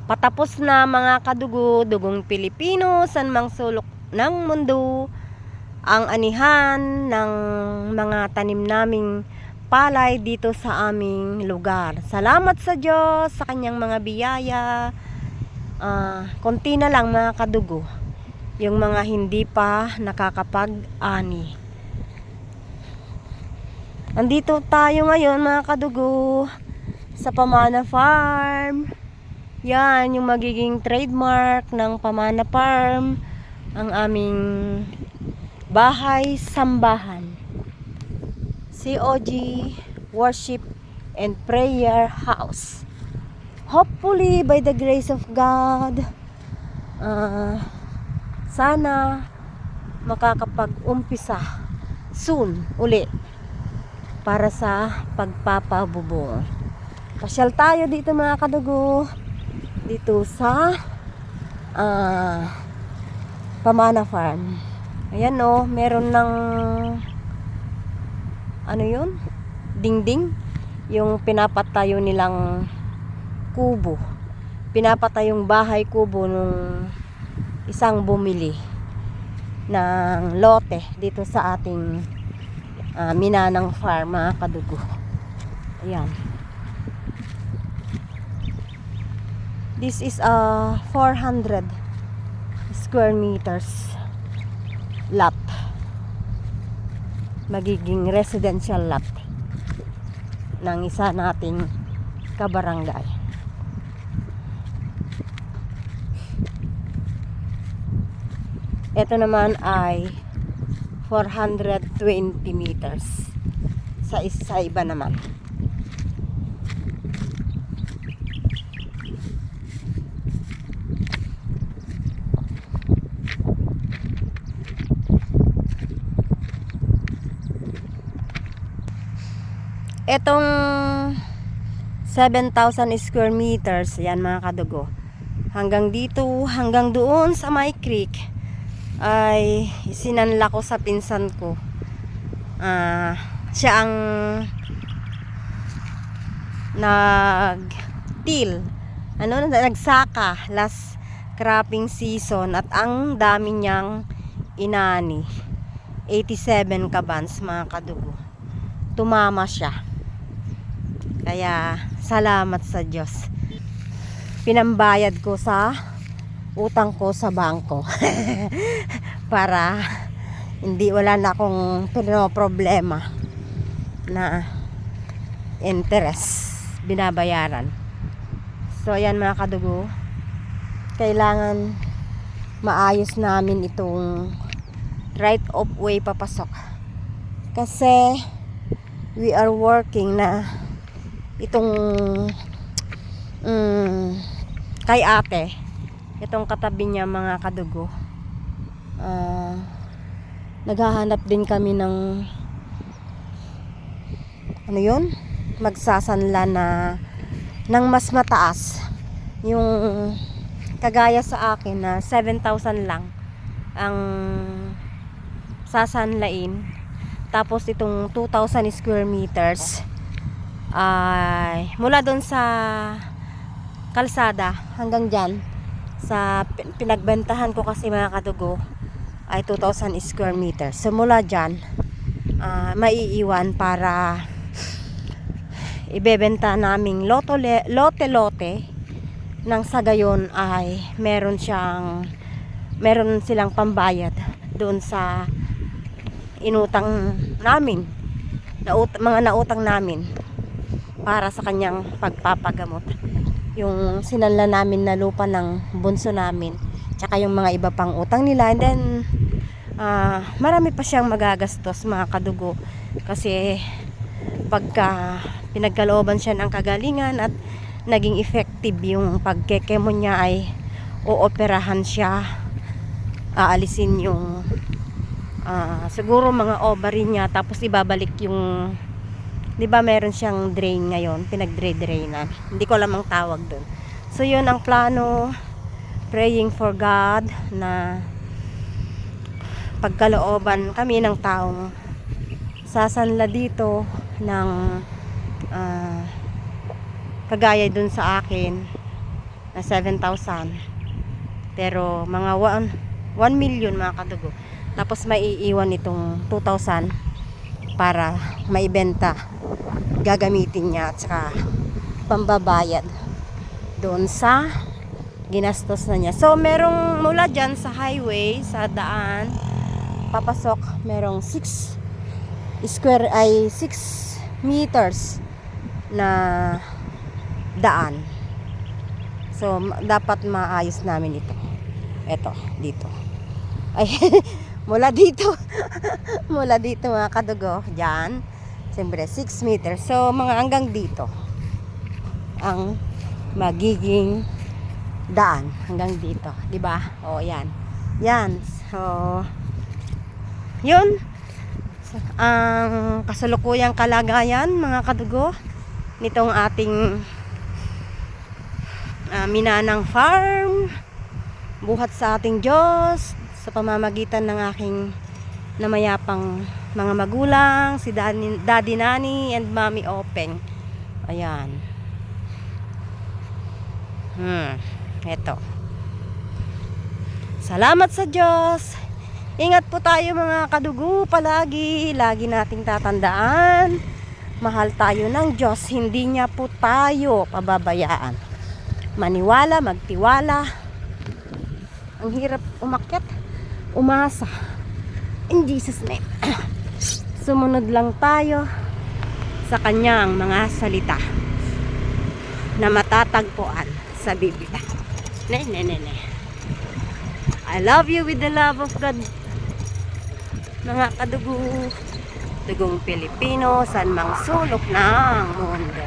Patapos na mga kadugo, dugong Pilipino, san mang sulok ng mundo, ang anihan ng mga tanim naming palay dito sa aming lugar. Salamat sa Diyos sa kanyang mga biyaya. Konti na lang mga kadugo, yung mga hindi pa nakakapag-ani. Andito tayo ngayon mga kadugo sa Pamana Farm. Yan yung magiging trademark ng Pamana Farm, ang aming bahay sambahan, COG Worship and Prayer House. Hopefully by the grace of God, sana makakapag-umpisa soon uli para sa pagpapabubong. Pasyal tayo dito mga kadugo, dito sa Pamana Farm. Ayan o, meron ng ano yun? Dingding. Yung pinapatayo nilang kubo. Pinapatayong bahay kubo nung isang bumili ng lote dito sa ating Minanang Farm mga kadugo. Ayan. This is a 400 square meters lot. Magiging residential lot ng isa nating kabarangay. Ito naman ay 420 meters sa iba naman. Etong 7,000 square meters, yan mga kadugo, hanggang dito, hanggang doon sa my creek, ay sinanla ko sa pinsan ko. Siya ang nagsaka last cropping season, at ang dami niyang inani, 87 kabans mga kadugo. Tumama siya. Kaya salamat sa Diyos. Pinambayad ko sa utang ko sa bangko para hindi wala na akong problema na interest binabayaran. So ayan mga kadugo, kailangan maayos namin itong right of way papasok, kasi we are working na itong kay ate, itong katabi niya mga kadugo, naghahanap din kami ng ano yun, magsasanla na ng mas mataas, yung kagaya sa akin na 7,000 lang ang sasanlain, tapos itong 2,000 square meters ay mula doon sa kalsada hanggang dyan sa pinagbentahan ko, kasi mga kadugo ay 2,000 square meters. So mula dyan maiiwan para ibebenta naming lote nang sa gayon ay meron silang pambayad doon sa inutang namin, mga nautang namin para sa kanyang pagpapagamot. Yung sinanla namin na lupa ng bunso namin, tsaka yung mga iba pang utang nila, and then marami pa siyang magagastos mga kadugo, kasi pagka pinagkalooban siya ng kagalingan at naging effective yung pagkekemo niya, ay ooperahan siya, aalisin yung siguro mga ovary niya, tapos ibabalik yung, di ba meron siyang drain ngayon, pinag-drain na, hindi ko alam ang tawag doon. So yun ang plano, praying for God na pagkalooban kami ng taong sasanla dito ng kagaya dun sa akin, na 7,000. Pero mga 1 million mga kadugo. Tapos may iiwan itong 2,000 para maibenta. Gagamitin niya at saka pambabayad doon sa ginastos na niya. So merong mula dyan sa highway, sa daan papasok, merong 6 meters na daan. So dapat maayos namin ito. Ito, dito. Ay, mula dito. Mula dito mga kadugo, diyan. Siyempre 6 meters. So mga hanggang dito ang magiging daan, hanggang dito, 'di ba? Oh, yan. Yan. So yun ang kasalukuyang kalagayan mga kadugo nitong ating Minanang Farm, buhat sa ating Diyos sa pamamagitan ng aking namayapang mga magulang, si Daddy Nani and Mommy Openg. Ayan. Eto. Salamat sa Diyos. Ingat po tayo mga kadugo palagi. Lagi nating tatandaan. Mahal tayo ng Diyos. Hindi niya po tayo pababayaan. Maniwala, magtiwala. Ang hirap umakyat. Umasa. In Jesus' name. Sumunod lang tayo sa kanyang mga salita na matatagpuan sa Biblia. Ne. I love you with the love of God. Mga kadugo, dugong Pilipino, saan mang sulok ng mundo.